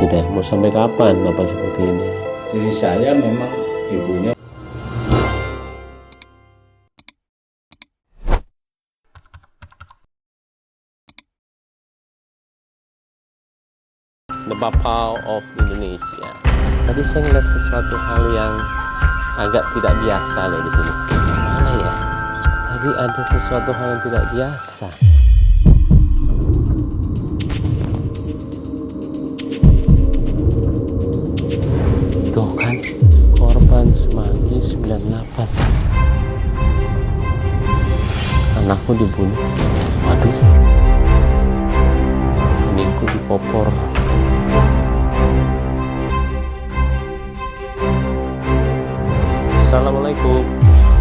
sih deh, mau sampai kapan Bapak seperti ini? Jadi saya memang ibunya. The Bapak of Indonesia. Tadi saya ngeliat sesuatu hal yang agak tidak biasa loh di sini. Mana ya? Tadi ada sesuatu hal yang tidak biasa. Tuh kan, korban Semanggi 98. Anakku dibunuh. Waduh. Beningku dipopor. Assalamualaikum.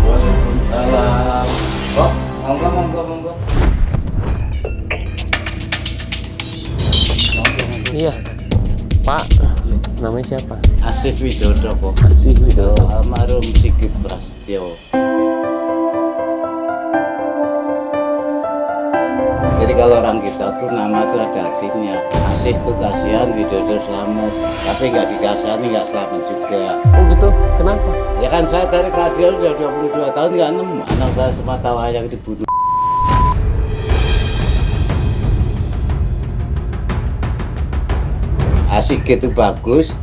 Waalaikumsalam. Oh, monggo. Iya, Pak. Namanya siapa? Asih Widodo kok. Asih Widodo. Almarhum Sigit Prasetyo. Jadi kalau orang kita tuh nama tuh ada artinya. Asih tuh kasihan, Widodo selamat. Tapi nggak dikasihani nggak selamat juga. Oh gitu, kenapa? Ya kan saya cari keadilan udah 22 tahun nggak nemu. Anak saya semata wayang dibunuh. Asik itu bagus,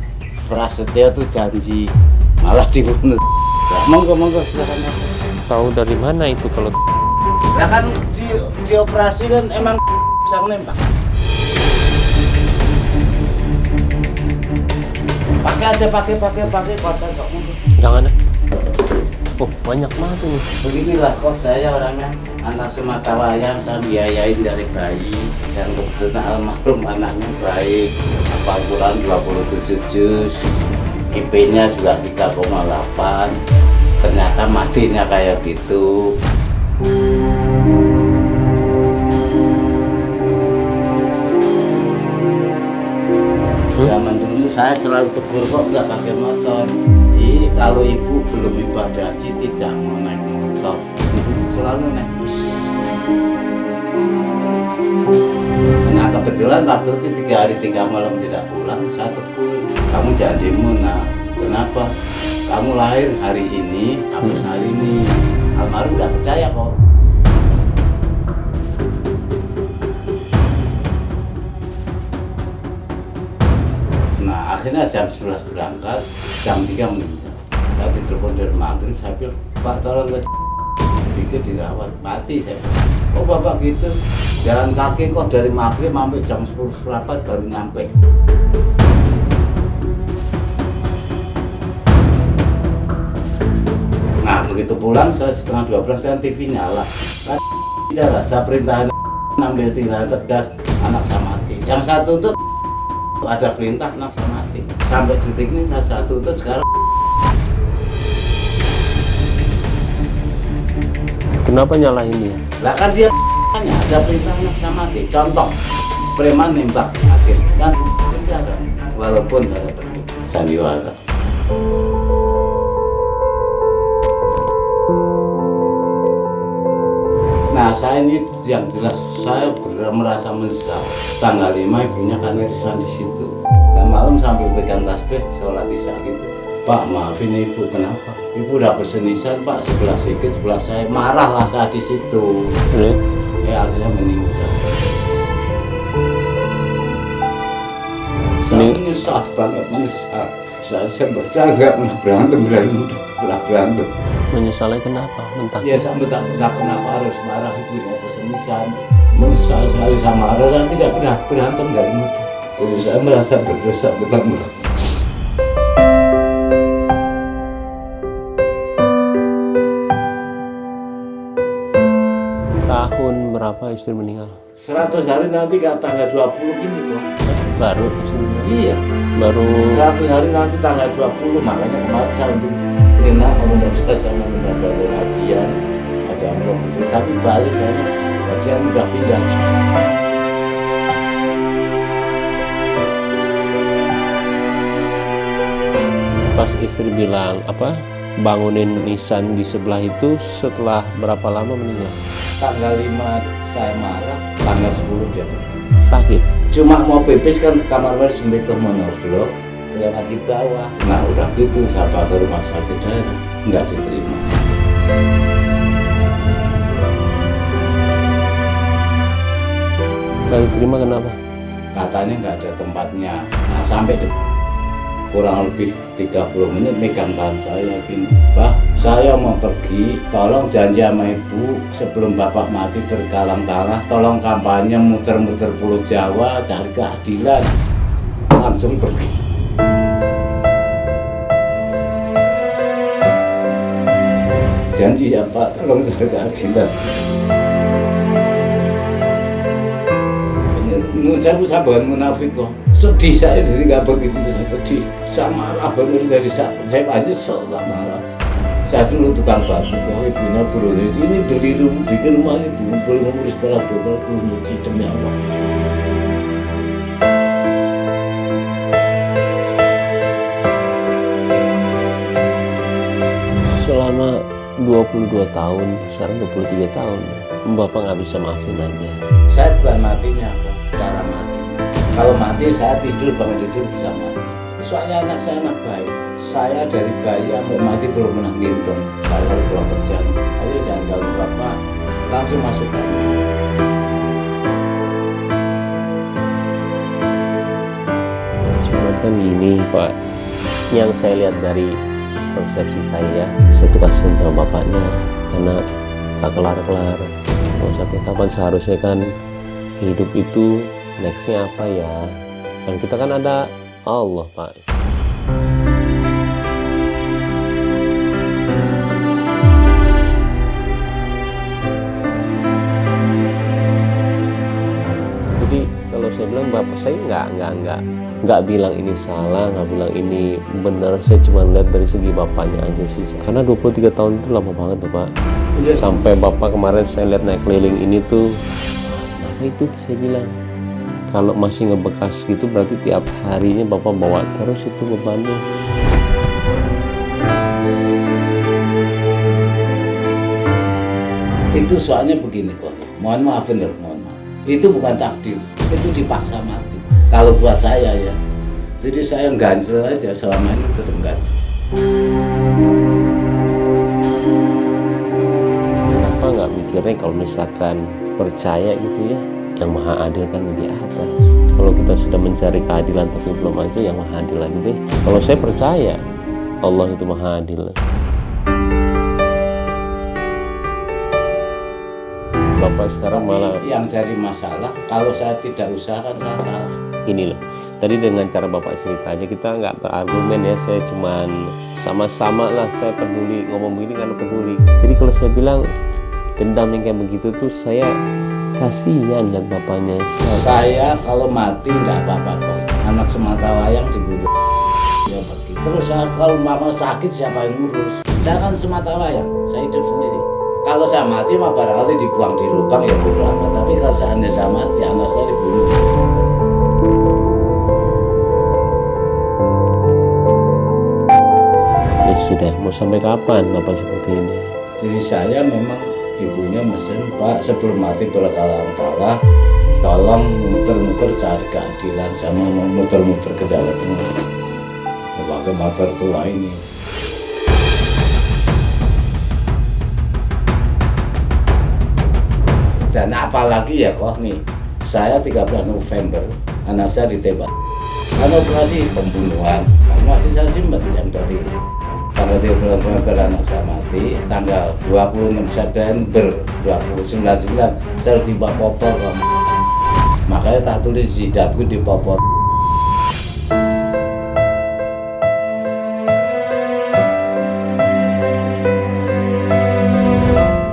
Prasetyo tuh janji, malah dibunuh. Monggo silakan. Tahu dari mana itu kalau? Ya kan di operasi kan emang bisa menembak. Pakai aja, pakai kotak kok. Jangan. Oh, banyak banget ini. Beginilah kok saya orangnya, anak semata wayang saya biayain dari bayi, dan kebetulan almarhum anaknya baik, Al-Quran 27 juz, IP-nya juga 3,8, ternyata matinya kayak gitu. Zaman dulu saya selalu tegur kok nggak pakai motor. Jadi kalau ibu belum ibadah haji tidak mau naik motor, selalu naik bus. Nah kebetulan waktu itu 3 hari 3 malam tidak pulang, saya tegur, kamu jangan demo. Nah kenapa? Kamu lahir hari ini, habis hari ini. Almarhum nggak percaya kok. Nah akhirnya jam 11 berangkat, jam 3 meninggal. Saya ditelepon dari maghrib, saya bilang, Pak tolong ke sedikit dirawat, mati saya. Oh bapak gitu, jalan kaki kok dari maghrib sampai jam 10 seperempat baru nyampe. Nah begitu pulang, saya setengah 12 kan TV nyala. Kan bicara, saya perintahan ambil tindakan tegas, anak saya mati. Yang satu tuh ada perintah anak saya mati. Sampai detik ini saya satu tuh sekarang. Kenapa nyalahin dia? Lah kan dia ada perintah anak saya mati. Contoh, preman nembak hakim kan penjara, walaupun ada sandiwara. Nah saya ini yang jelas saya merasa menyesal. Tanggal 5 ibunya kan irisan di situ. Dan malam sambil pegang tasbih sholat isya gitu. Pak maafin ibu, kenapa? Ibu udah bersenisan Pak, sebelah sikit sebelah saya, marahlah saya di situ. Ya akhirnya meninggal. Saya menyesal banget, menyesal. Saya baca nggak pernah berantem dari muda, pernah berantem. Menyesalnya kenapa? Mentah. Ya saya entah kenapa harus marah, ibunya bersenisan. Menyesal sekali sama marah, saya tidak pernah berantem dari muda. Jadi saya merasa berdosa betul-betul. Tahun berapa istri meninggal? 100 hari nanti tanggal 20 gini kok. Baru istri meninggal? Iya. Baru 100 hari nanti tanggal 20, makanya kemarin saya untuk Rina kamu tidak bisa sama minta dari hadiah, ada amplop, tapi balik saya hadiah udah pindah. pas istri bilang apa bangunin nisan di sebelah itu setelah berapa lama meninggal? Tanggal 5 saya marah, tanggal 10 dia. sakit. Cuma mau pipis kan kamar mandi sempit ke monoblok, lewat di bawah. Nah udah gitu saya bawa ke rumah sakit daerah, nggak diterima. Nggak diterima kenapa? Katanya nggak ada tempatnya. Nah sampai kurang lebih 30 menit megang tangan saya gini, Pak, saya mau pergi, tolong janji sama ibu sebelum bapak mati tergalang tanah, tolong kampanye muter-muter Pulau Jawa cari keadilan. Langsung pergi. Janji ya Pak, tolong cari keadilan. Saya bukan munafik kok. Sedih saya jadi nggak begitu, saya sedih. Saya marah bener dari saya nyesel, saya marah. Saya dulu tukang batu kok, ibunya burunya ini beli rumah, bikin rumah ibu, boleh ngurus kepala double, belum nyuci demi Allah. Selama 22 tahun, sekarang 23 tahun, Bapak nggak bisa maafin aja. Saya bukan matinya kok, cara mati. Kalau mati saya tidur, bangun tidur bisa mati. Soalnya anak saya anak baik. Saya dari bayi sampai mati belum pernah gendong. Saya kalau pulang kerja, ayo jangan ganggu bapak, langsung masukkan. Cuma kan gini Pak, yang saya lihat dari persepsi saya tuh kasihan sama bapaknya karena tak kelar-kelar. Mau sampai kapan seharusnya kan hidup itu nextnya apa ya? Dan kita kan ada Allah Pak. Jadi kalau saya bilang bapak saya nggak bilang ini salah, nggak bilang ini benar. Saya cuma lihat dari segi bapaknya aja sih. Karena 23 tahun itu lama banget tuh Pak. Iya. Sampai bapak kemarin saya lihat naik keliling ini tuh, apa itu saya bilang. Kalau masih ngebekas gitu berarti tiap harinya bapak bawa terus itu bebannya. Itu soalnya begini kok, mohon maaf bener, mohon maaf. Itu bukan takdir, itu dipaksa mati. Kalau buat saya ya, jadi saya ganjel aja selama ini tetap ganjel. Kenapa nggak mikirnya kalau misalkan percaya gitu ya, yang maha adil kan di atas. Kalau kita sudah mencari keadilan tapi belum aja, yang maha adil lagi deh. Kalau saya percaya Allah itu maha adil. Bapak sekarang malah yang jadi masalah kalau saya tidak usahakan saya salah. ini loh. Tadi dengan cara bapak cerita aja kita nggak berargumen ya. Saya cuman sama-sama lah, saya peduli ngomong begini karena peduli. Jadi kalau saya bilang dendam yang kayak begitu tuh saya kasihan lihat bapaknya. Saya kalau mati nggak apa-apa kok. Anak semata wayang dibunuh. Ya pergi. Terus saya, kalau mama sakit siapa yang ngurus? Jangan semata wayang. Saya hidup sendiri. Kalau saya mati mah barangkali dibuang di lubang ya bodo amat. Tapi kalau seandainya saya mati, anak saya dibunuh. Ya sudah, mau sampai kapan bapak seperti ini? Jadi saya memang ibunya mesen, Pak, sebelum mati berkala-kala tolong muter-muter cari keadilan. Saya mau muter-muter ke Jawa Tengah pakai motor tua ini. Dan apalagi ya kok nih, saya 13 November anak saya ditembak. Karena operasi pembunuhan, masih saya simpen yang dari tanggal 13 November anak saya mati, tanggal 26 September 2099 saya tiba popor. Makanya tak tulis jidatku di popor.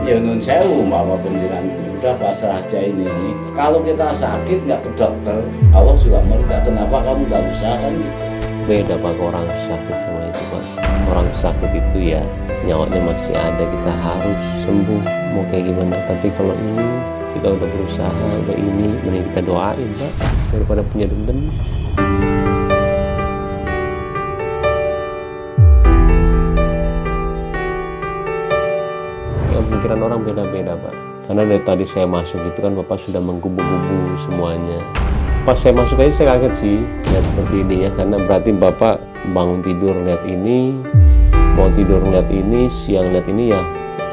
Ya nun sewu mama penjiran itu udah pasrah aja ini. Kalau kita sakit nggak ke dokter, Allah juga murka. Kenapa kamu nggak usahakan gitu? Beda Pak, orang sakit sama itu Pak. Orang sakit itu ya nyawanya masih ada, kita harus sembuh mau kayak gimana. Tapi kalau ini kita udah berusaha, udah ini, mending kita doain Pak daripada punya dendam. Pikiran orang beda-beda Pak. Karena dari tadi saya masuk itu kan Bapak sudah mengkubu-kubu semuanya. Pas saya masuk aja saya kaget sih lihat seperti ini ya, karena berarti Bapak bangun tidur lihat ini, mau tidur lihat ini, siang lihat ini, ya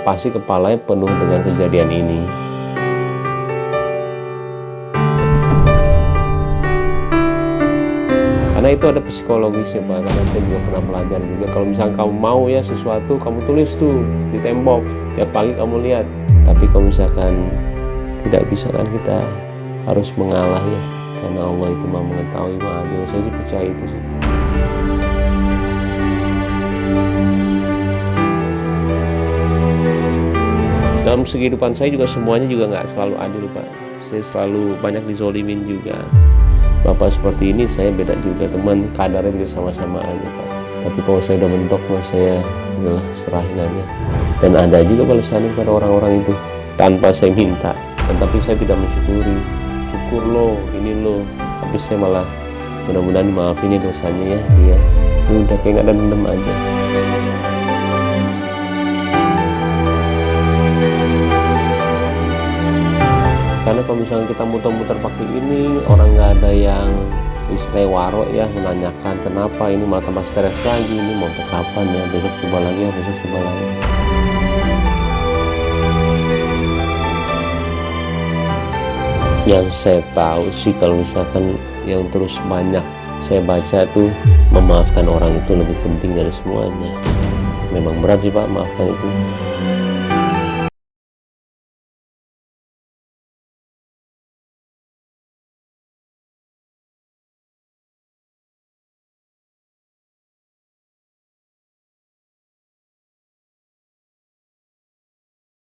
pasti kepalanya penuh dengan kejadian ini. Karena itu ada psikologisnya Pak, karena saya juga pernah belajar juga. Kalau misalnya kamu mau ya sesuatu, kamu tulis tuh di tembok, tiap pagi kamu lihat. Tapi kalau misalkan tidak bisa kan kita harus mengalah ya, karena Allah itu Maha mengetahui, Maha adil. Saya sih percaya itu sih. Dalam kehidupan saya juga semuanya juga nggak selalu adil Pak. Saya selalu banyak dizolimin juga. Bapak seperti ini, saya beda juga, teman kadarnya juga sama-sama aja Pak. Tapi kalau saya udah mentok mas, saya adalah serahin aja. Dan ada juga balasannya pada orang-orang itu tanpa saya minta. Dan tapi saya tidak mensyukuri. Syukur lo, ini lo. Tapi saya malah mudah-mudahan dimaafin ya dosanya ya dia. Udah kayak nggak ada dendam aja. Karena kalau misalnya kita muter-muter pakai ini, orang nggak ada yang istilah warok ya, menanyakan kenapa ini, malah tambah stres lagi, ini mau kapan ya, besok coba lagi ya, besok coba lagi. Yang saya tahu sih kalau misalkan yang terus banyak saya baca tuh, memaafkan orang itu lebih penting dari semuanya. Memang berat sih Pak, maafkan itu.